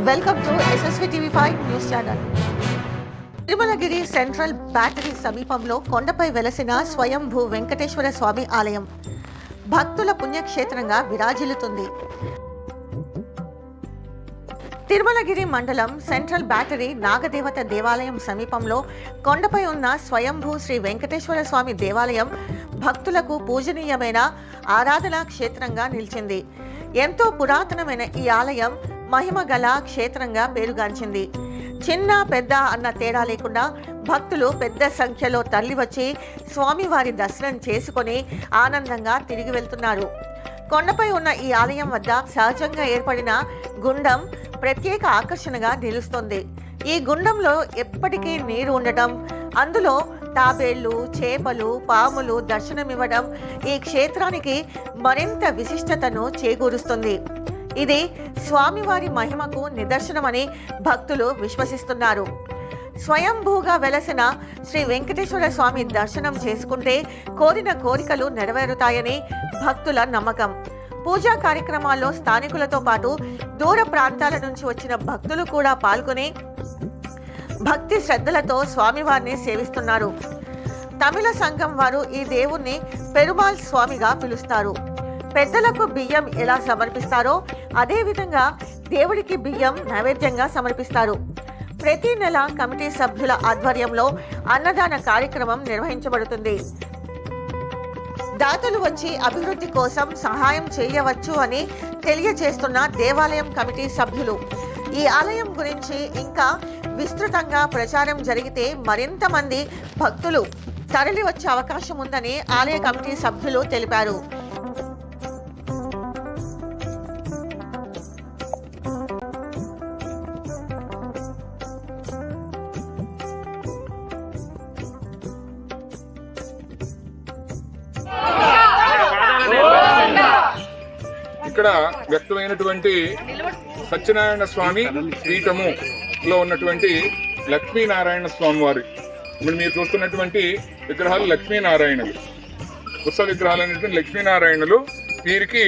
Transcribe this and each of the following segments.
Welcome to SSV TV5 news channel. Tirumalagiri central battery సమీపంలో కొండపై వెలసిన స్వయంభూ వెంకటేశ్వర స్వామి ఆలయం భక్తుల పుణ్యక్షేత్రంగా విరాజిల్లుతుంది. తిరుమలగిరి మండలం సెంట్రల్ బ్యాటరీ నాగదేవత దేవాలయం సమీపంలో కొండపై ఉన్న స్వయంభూ శ్రీ వెంకటేశ్వర స్వామి దేవాలయం భక్తులకు పూజనీయమైన ఆరాధనా క్షేత్రంగా నిలిచింది. ఎంతో పురాతనమైన ఈ ఆలయం మహిమ గల క్షేత్రంగా పేరుగాంచింది. చిన్న పెద్ద అన్న తేడా లేకుండా భక్తులు పెద్ద సంఖ్యలో తరలివచ్చి స్వామివారి దర్శనం చేసుకొని ఆనందంగా తిరిగి వెళ్తున్నారు. కొండపై ఉన్న ఈ ఆలయం వద్ద సహజంగా ఏర్పడిన గుండం ప్రత్యేక ఆకర్షణగా నిలుస్తుంది. ఈ గుండంలో ఎప్పటికీ నీరు ఉండటం, అందులో తాబేళ్లు, చేపలు, పాములు దర్శనమివ్వడం ఈ క్షేత్రానికి మరింత విశిష్టతను చేకూరుస్తుంది. ఇది స్వామివారి మహిమకు నిదర్శనమని భక్తులు విశ్వసిస్తున్నారు. స్వయంభూగా వెలసిన శ్రీ వెంకటేశ్వర స్వామి దర్శనం చేసుకుంటే కోరిన కోరికలు నెరవేరుతాయని భక్తుల నమ్మకం. పూజా కార్యక్రమాల్లో స్థానికులతో పాటు దూర ప్రాంతాల నుంచి వచ్చిన భక్తులు కూడా పాల్గొని భక్తి శ్రద్ధలతో స్వామివారిని సేవిస్తున్నారు. తమిళ సంఘం వారు ఈ దేవుణ్ణి పెరుమాళ్ స్వామిగా పిలుస్తారు. పెద్దలకు బియ్యం ఎలా సమర్పిస్తారో అదేవిధంగా దేవుడికి బియ్యం నైవేద్యంగా సమర్పిస్తారు. ప్రతి నెల కమిటీ సభ్యుల ఆధ్వర్యంలో అన్నదాన కార్యక్రమం నిర్వహించబడుతుంది. దాతలు వచ్చి అభివృద్ధి కోసం సహాయం చేయవచ్చు అని తెలియజేస్తున్న దేవాలయం కమిటీ సభ్యులు. ఈ ఆలయం గురించి ఇంకా విస్తృతంగా ప్రచారం జరిగితే మరింత మంది భక్తులు తరలి వచ్చే అవకాశం ఉందని ఆలయ కమిటీ సభ్యులు తెలిపారు. ఇక్కడ వ్యక్తమైనటువంటి సత్యనారాయణ స్వామి పీఠములో ఉన్నటువంటి లక్ష్మీనారాయణ స్వామి వారి ఇప్పుడు మీరు చూస్తున్నటువంటి విగ్రహాలు లక్ష్మీనారాయణులు, ఉత్సవ విగ్రహాలు అనేటువంటి లక్ష్మీనారాయణులు. వీరికి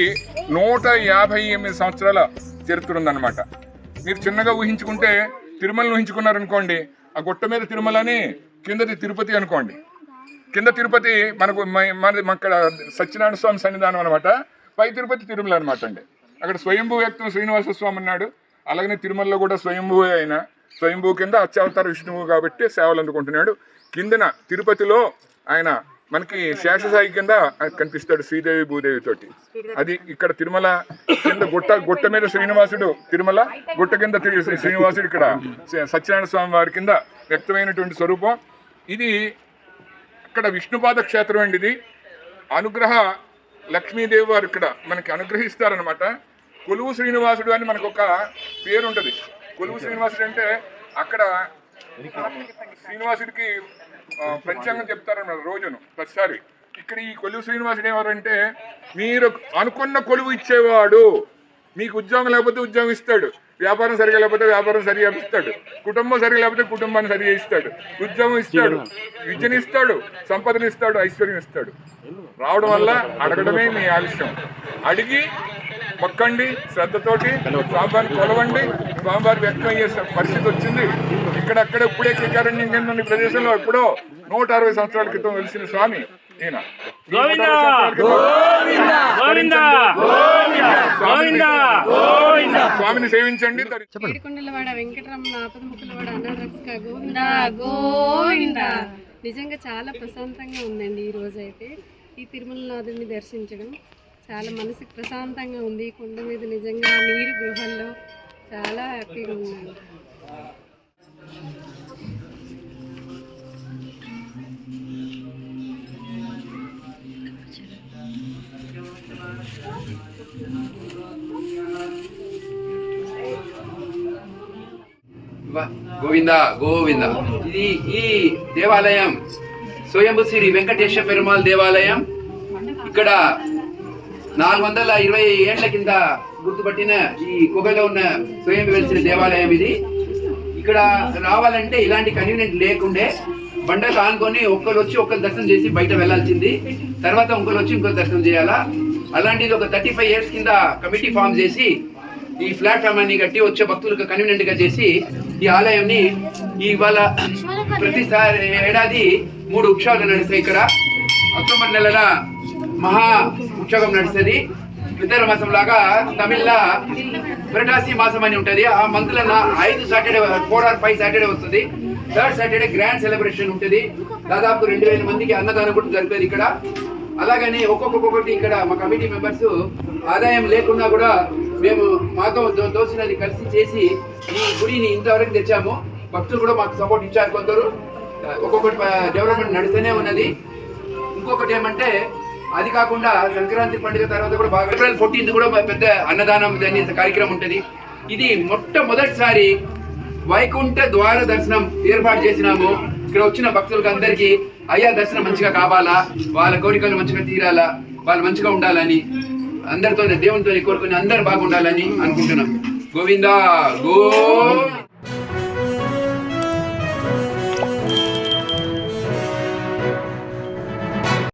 158 సంవత్సరాల చరిత్ర ఉందన్నమాట. మీరు చిన్నగా ఊహించుకుంటే తిరుమలను ఊహించుకున్నారనుకోండి, ఆ గుట్ట మీద తిరుమలని, కిందది తిరుపతి అనుకోండి. కింద తిరుపతి మనకు అక్కడ సత్యనారాయణ స్వామి సన్నిధానం అనమాట. పై తిరుపతి తిరుమల అనమాట అండి. అక్కడ స్వయంభూ వ్యక్తం శ్రీనివాస స్వామి ఉన్నాడు. అలాగనే తిరుమలలో కూడా స్వయంభూ అయిన స్వయంభూ కింద అత్యవతార విష్ణువు కాబట్టి సేవలు అందుకుంటున్నాడు. కిందన తిరుపతిలో ఆయన మనకి శేషసాయి కింద కనిపిస్తాడు శ్రీదేవి భూదేవి తోటి. అది ఇక్కడ తిరుమల కింద గుట్ట మీద శ్రీనివాసుడు, తిరుమల గుట్ట కింద శ్రీనివాసుడు, ఇక్కడ సత్యనారాయణ స్వామి వారి కింద వ్యక్తమైనటువంటి స్వరూపం. ఇది ఇక్కడ విష్ణుపాద క్షేత్రం అండి. ఇది అనుగ్రహ లక్ష్మీదేవి వారు ఇక్కడ మనకి అనుగ్రహిస్తారనమాట. కొలువు శ్రీనివాసుడు అని మనకు ఒక పేరు ఉంటుంది. కొలువు శ్రీనివాసుడు అంటే అక్కడ శ్రీనివాసుడికి పంచాంగం చెప్తారన్నమాట రోజును ప్రతిసారి. ఇక్కడ ఈ కొలువు శ్రీనివాసుడు ఏమారంటే మీరు అనుకున్న కొలువు ఇచ్చేవాడు. మీకు ఉద్యోగం లేకపోతే ఉద్యోగం ఇస్తాడు, వ్యాపారం సరిగా లేకపోతే వ్యాపారం సరిగా ఇస్తాడు, కుటుంబం సరిగా లేకపోతే కుటుంబాన్ని సరిగా ఇస్తాడు, ఉద్యోగం ఇస్తాడు, విద్యనిస్తాడు, సంపదను ఇస్తాడు, ఐశ్వర్యం ఇస్తాడు. రావడం వల్ల అడగడమే మీ ఆలస్యం. అడిగి మొక్కండి, శ్రద్ధతోటి స్వామివారిని కొలవండి. స్వామివారి వ్యక్తం అయ్యే పరిస్థితి వచ్చింది. ఇక్కడక్కడ ఇప్పుడే కేకారణ్యం కింద ప్రదేశంలో ఎప్పుడో 160 సంవత్సరాల క్రితం వెలిసిన స్వామి ఈయన. స్వామిని సేవించండి. నిజంగా చాలా ప్రశాంతంగా ఉందండి. ఈ రోజు అయితే ఈ తిరుమలనాథుని దర్శించడం చాలా మనసుకు ప్రశాంతంగా ఉంది. కొండ మీద నిజంగా నీరు గృహాల్లో చాలా హ్యాపీగా ఉందండి. గోవింద గోవింద. ఇది ఈ దేవాలయం స్వయంభూ శ్రీ వెంకటేశ్వర పెరుమాళ్ దేవాలయం. ఇక్కడ 420 ఏళ్ల కింద గుర్తుపట్టిన ఈ గుహలో ఉన్న స్వయం వెలిసిన దేవాలయం ఇది. ఇక్కడ రావాలంటే ఇలాంటి కన్వీనియంట్ లేకుండే బండకు ఆనుకొని ఒక్కరు వచ్చి ఒక్కరు దర్శనం చేసి బయట వెళ్లాల్సింది. తర్వాత ఇంకొకరు వచ్చి ఇంకొక దర్శనం చేయాలా. అలాంటిది ఒక 35 years కింద కమిటీ ఫామ్ చేసి ఈ ప్లాట్ఫామ్ అన్ని కట్టి వచ్చే భక్తులకు కన్వీనియంట్ గా చేసి ఈ ఆలయాన్ని ఇవాళ ప్రతిసారి ఏడాది 3 ఉత్సవాలు నడుస్తాయి. ఇక్కడ అక్టోబర్ నెలల మహా ఉత్సవం నడుస్తుంది. ఇతర మాసం లాగా తమిళ పురటాసి మాసం అని ఉంటది. ఆ మంత్ల 5 సాటర్డే 4 or 5 సాటర్డే వస్తుంది. 3rd సాటర్డే గ్రాండ్ సెలబ్రేషన్ ఉంటుంది. దాదాపు 2000 మందికి అన్నదానం కూడా జరుగుతుంది ఇక్కడ. అలాగని ఒక్కొక్కటి ఇక్కడ మా కమిటీ మెంబర్స్ ఆదాయం లేకున్నా కూడా మేము మాతో దోసినది కలిసి చేసి ఈ గుడిని ఇంతవరకు తెచ్చాము. భక్తులు కూడా మాకు సపోర్ట్ ఇచ్చారు. కొందరు ఒక్కొక్కటి డెవలప్మెంట్ నడుస్తూనే ఉన్నది. ఇంకొకటి ఏమంటే అది కాకుండా సంక్రాంతి పండుగ తర్వాత కూడా బాగా April 14th కూడా పెద్ద అన్నదానం కార్యక్రమం ఉంటుంది. ఇది మొట్టమొదటిసారి వైకుంఠ ద్వార దర్శనం ఏర్పాటు చేసినాము. ఇక్కడ వచ్చిన భక్తులకు అందరికీ అయ్యా దర్శనం మంచిగా కావాలా, వాళ్ళ కోరికలు మంచిగా తీరాలా, వాళ్ళు మంచిగా ఉండాలని అందరితో దేవునితో కోరుకుని అందరు బాగుండాలని అనుకుంటున్నాం. గోవిందా గో